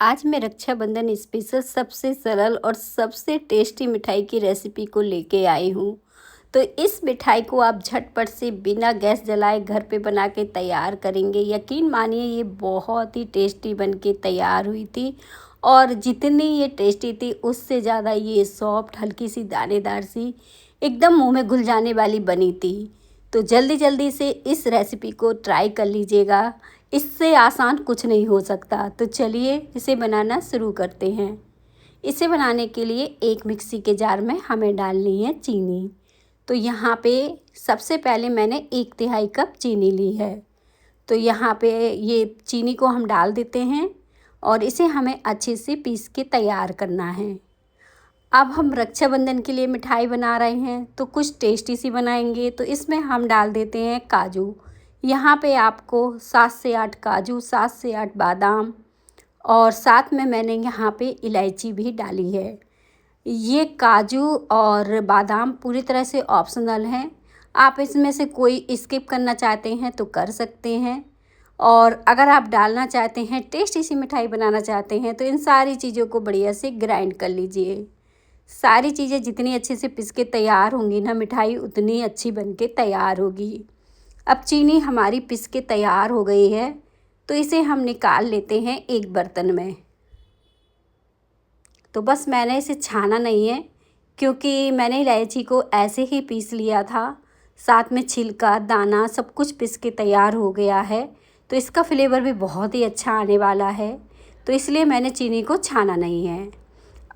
आज मैं रक्षाबंधन स्पेशल सबसे सरल और सबसे टेस्टी मिठाई की रेसिपी को लेके आई हूँ। तो इस मिठाई को आप झटपट से बिना गैस जलाए घर पे बना के तैयार करेंगे। यकीन मानिए ये बहुत ही टेस्टी बन के तैयार हुई थी। और जितनी ये टेस्टी थी उससे ज़्यादा ये सॉफ्ट हल्की सी दानेदार सी एकदम मुंह में घुल जाने वाली बनी थी। तो जल्दी जल्दी से इस रेसिपी को ट्राई कर लीजिएगा। इससे आसान कुछ नहीं हो सकता। तो चलिए इसे बनाना शुरू करते हैं। इसे बनाने के लिए एक मिक्सी के जार में हमें डालनी है चीनी। तो यहाँ पे सबसे पहले मैंने 1/3 कप चीनी ली है। तो यहाँ पे ये चीनी को हम डाल देते हैं और इसे हमें अच्छे से पीस के तैयार करना है। अब हम रक्षाबंधन के लिए मिठाई बना रहे हैं तो कुछ टेस्टी सी बनाएंगे। तो इसमें हम डाल देते हैं काजू। यहाँ पे आपको 7 से 8 काजू, 7 से 8 बादाम और साथ में मैंने यहाँ पे इलायची भी डाली है। ये काजू और बादाम पूरी तरह से ऑप्शनल हैं। आप इसमें से कोई स्किप करना चाहते हैं तो कर सकते हैं। और अगर आप डालना चाहते हैं, टेस्टी सी मिठाई बनाना चाहते हैं, तो इन सारी चीज़ों को बढ़िया से ग्राइंड कर लीजिए। सारी चीज़ें जितनी अच्छे से पिस के तैयार होंगी ना, मिठाई उतनी अच्छी बन के तैयार होगी। अब चीनी हमारी पिस के तैयार हो गई है तो इसे हम निकाल लेते हैं एक बर्तन में। तो बस मैंने इसे छाना नहीं है क्योंकि मैंने इलायची को ऐसे ही पीस लिया था। साथ में छिलका, दाना सब कुछ पिस के तैयार हो गया है। तो इसका फ्लेवर भी बहुत ही अच्छा आने वाला है। तो इसलिए मैंने चीनी को छाना नहीं है।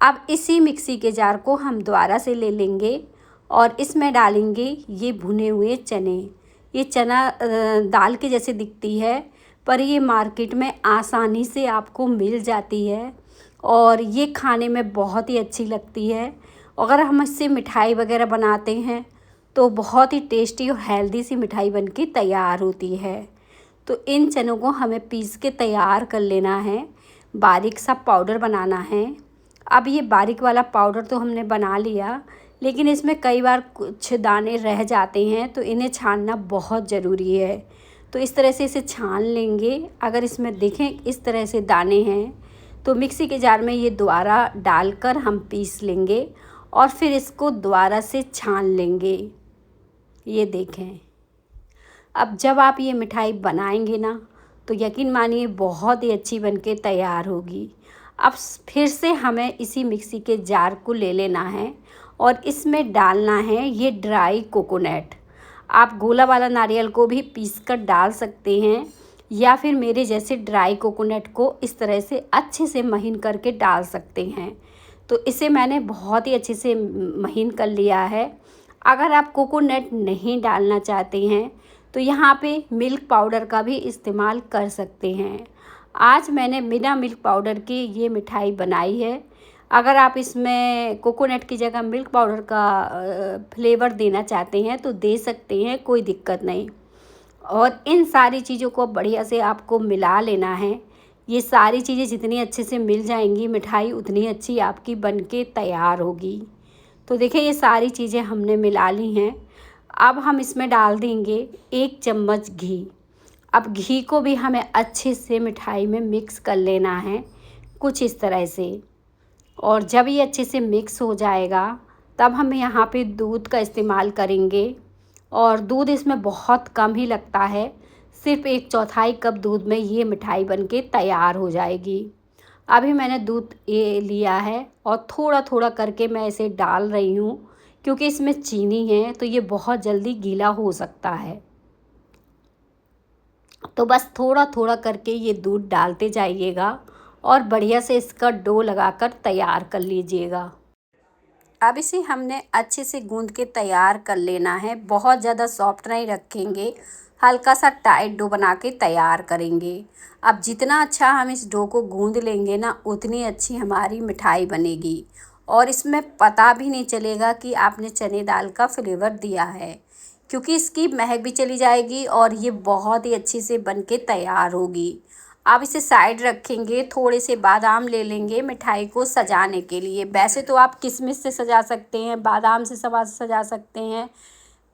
अब इसी मिक्सी के जार को हम दोबारा से ले लेंगे और इसमें डालेंगे ये भुने हुए चने। ये चना दाल के जैसे दिखती है पर ये मार्केट में आसानी से आपको मिल जाती है और ये खाने में बहुत ही अच्छी लगती है। अगर हम इससे मिठाई वगैरह बनाते हैं तो बहुत ही टेस्टी और हेल्दी सी मिठाई बन के तैयार होती है। तो इन चनों को हमें पीस के तैयार कर लेना है, बारीक सा पाउडर बनाना है। अब ये बारीक वाला पाउडर तो हमने बना लिया, लेकिन इसमें कई बार कुछ दाने रह जाते हैं तो इन्हें छानना बहुत ज़रूरी है। तो इस तरह से इसे छान लेंगे। अगर इसमें देखें इस तरह से दाने हैं तो मिक्सी के जार में ये दोबारा डालकर हम पीस लेंगे और फिर इसको दोबारा से छान लेंगे। ये देखें, अब जब आप ये मिठाई बनाएंगे ना तो यकीन मानिए बहुत ही अच्छी बन के तैयार होगी। अब फिर से हमें इसी मिक्सी के जार को ले लेना है और इसमें डालना है ये ड्राई कोकोनट। आप गोला वाला नारियल को भी पीस कर डाल सकते हैं या फिर मेरे जैसे ड्राई कोकोनट को इस तरह से अच्छे से महीन करके डाल सकते हैं। तो इसे मैंने बहुत ही अच्छे से महीन कर लिया है। अगर आप कोकोनट नहीं डालना चाहते हैं तो यहाँ पे मिल्क पाउडर का भी इस्तेमाल कर सकते हैं। आज मैंने बिना मिल्क पाउडर की ये मिठाई बनाई है। अगर आप इसमें कोकोनट की जगह मिल्क पाउडर का फ्लेवर देना चाहते हैं तो दे सकते हैं, कोई दिक्कत नहीं। और इन सारी चीज़ों को बढ़िया से आपको मिला लेना है। ये सारी चीज़ें जितनी अच्छे से मिल जाएंगी, मिठाई उतनी अच्छी आपकी बन के तैयार होगी। तो देखिए ये सारी चीज़ें हमने मिला ली हैं। अब हम इसमें डाल देंगे 1 चम्मच घी। अब घी को भी हमें अच्छे से मिठाई में मिक्स कर लेना है, कुछ इस तरह से। और जब ये अच्छे से मिक्स हो जाएगा तब हम यहाँ पे दूध का इस्तेमाल करेंगे। और दूध इसमें बहुत कम ही लगता है, सिर्फ 1/4 कप दूध में ये मिठाई बन के तैयार हो जाएगी। अभी मैंने दूध ये लिया है और थोड़ा थोड़ा करके मैं इसे डाल रही हूँ क्योंकि इसमें चीनी है तो ये बहुत जल्दी गीला हो सकता है। तो बस थोड़ा थोड़ा करके ये दूध डालते जाइएगा और बढ़िया से इसका डो लगाकर तैयार कर लीजिएगा। अब इसे हमने अच्छे से गूंद के तैयार कर लेना है। बहुत ज़्यादा सॉफ्ट नहीं रखेंगे, हल्का सा टाइट डो बना के तैयार करेंगे। अब जितना अच्छा हम इस डो को गूंद लेंगे ना, उतनी अच्छी हमारी मिठाई बनेगी और इसमें पता भी नहीं चलेगा कि आपने चने दाल का फ्लेवर दिया है, क्योंकि इसकी महक भी चली जाएगी और ये बहुत ही अच्छी से बन के तैयार होगी। अब इसे साइड रखेंगे। थोड़े से बादाम ले लेंगे मिठाई को सजाने के लिए। वैसे तो आप किशमिश से सजा सकते हैं, बादाम से सजा सकते हैं,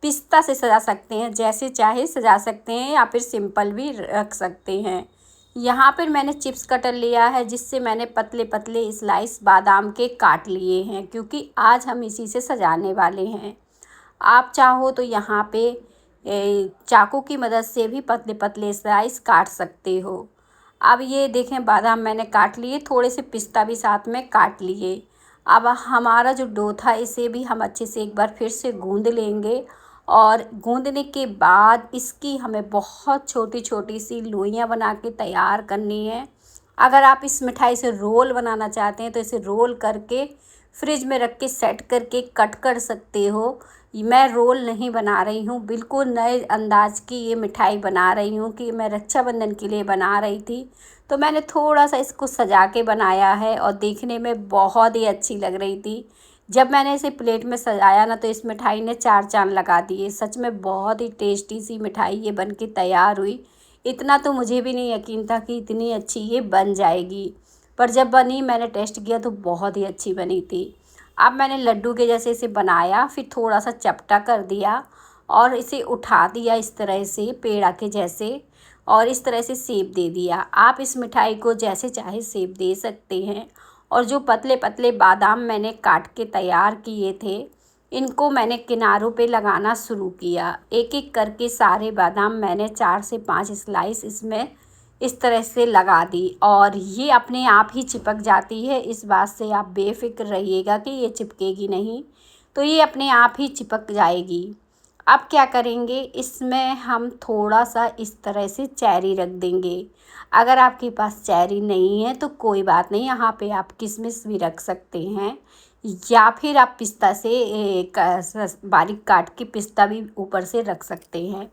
पिस्ता से सजा सकते हैं, जैसे चाहे सजा सकते हैं या फिर सिंपल भी रख सकते हैं। यहाँ पर मैंने चिप्स कटर लिया है, जिससे मैंने पतले पतले स्लाइस बादाम के काट लिए हैं, क्योंकि आज हम इसी से सजाने वाले हैं। आप चाहो तो यहाँ पे चाकू की मदद से भी पतले पतले स्लाइस काट सकते हो। अब ये देखें, बादाम मैंने काट लिए, थोड़े से पिस्ता भी साथ में काट लिए। अब हमारा जो डो था, इसे भी हम अच्छे से एक बार फिर से गूँध लेंगे, और गूँधने के बाद इसकी हमें बहुत छोटी छोटी सी लोइयाँ बना के तैयार करनी है। अगर आप इस मिठाई से रोल बनाना चाहते हैं तो इसे रोल करके फ्रिज में रख के सेट करके कट कर सकते हो। मैं रोल नहीं बना रही हूँ, बिल्कुल नए अंदाज की ये मिठाई बना रही हूँ कि मैं रक्षाबंधन के लिए बना रही थी, तो मैंने थोड़ा सा इसको सजा के बनाया है और देखने में बहुत ही अच्छी लग रही थी। जब मैंने इसे प्लेट में सजाया ना, तो इस मिठाई ने 4 चाँद लगा दिए। सच में बहुत ही टेस्टी सी मिठाई ये बन के तैयार हुई। इतना तो मुझे भी नहीं यकीन था कि इतनी अच्छी ये बन जाएगी, पर जब बनी, मैंने टेस्ट किया तो बहुत ही अच्छी बनी थी। अब मैंने लड्डू के जैसे इसे बनाया, फिर थोड़ा सा चपटा कर दिया और इसे उठा दिया इस तरह से पेड़ा के जैसे, और इस तरह से शेप दे दिया। आप इस मिठाई को जैसे चाहे शेप दे सकते हैं। और जो पतले पतले बादाम मैंने काट के तैयार किए थे, इनको मैंने किनारों पे लगाना शुरू किया। एक एक करके सारे बादाम मैंने 4 से 5 स्लाइस इसमें इस तरह से लगा दी, और ये अपने आप ही चिपक जाती है। इस बात से आप बेफिक्र रहिएगा कि ये चिपकेगी नहीं, तो ये अपने आप ही चिपक जाएगी। अब क्या करेंगे, इसमें हम थोड़ा सा इस तरह से चेरी रख देंगे। अगर आपके पास चेरी नहीं है तो कोई बात नहीं, यहाँ पे आप किशमिश भी रख सकते हैं, या फिर आप पिस्ता से बारीक काट के पिस्ता भी ऊपर से रख सकते हैं।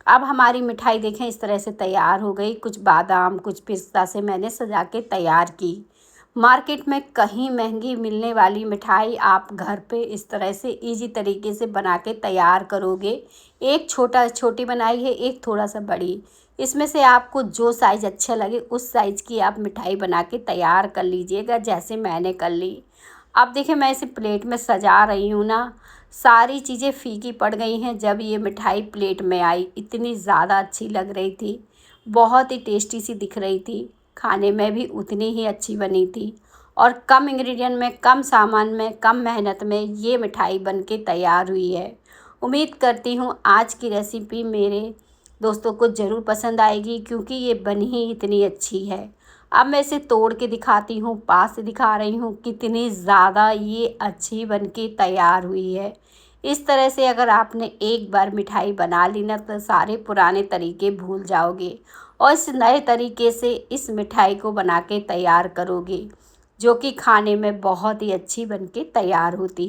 अब हमारी मिठाई देखें इस तरह से तैयार हो गई। कुछ बादाम, कुछ पिस्ता से मैंने सजा के तैयार की। मार्केट में कहीं महंगी मिलने वाली मिठाई आप घर पे इस तरह से इजी तरीके से बना के तैयार करोगे। एक छोटी बनाई है, एक थोड़ा सा बड़ी। इसमें से आपको जो साइज़ अच्छा लगे उस साइज़ की आप मिठाई बना के तैयार कर लीजिएगा, जैसे मैंने कर ली। अब देखिए, मैं इसे प्लेट में सजा रही हूँ ना, सारी चीज़ें फीकी पड़ गई हैं। जब ये मिठाई प्लेट में आई, इतनी ज़्यादा अच्छी लग रही थी, बहुत ही टेस्टी सी दिख रही थी, खाने में भी उतनी ही अच्छी बनी थी, और कम इंग्रेडिएंट में, कम सामान में, कम मेहनत में ये मिठाई बन के तैयार हुई है। उम्मीद करती हूँ आज की रेसिपी मेरे दोस्तों को ज़रूर पसंद आएगी, क्योंकि ये बनी ही इतनी अच्छी है। अब मैं इसे तोड़ के दिखाती हूँ, पास से दिखा रही हूँ कितनी ज़्यादा ये अच्छी बनके तैयार हुई है। इस तरह से अगर आपने एक बार मिठाई बना ली ना, तो सारे पुराने तरीके भूल जाओगे और इस नए तरीके से इस मिठाई को बना के तैयार करोगे, जो कि खाने में बहुत ही अच्छी बनके तैयार होती है।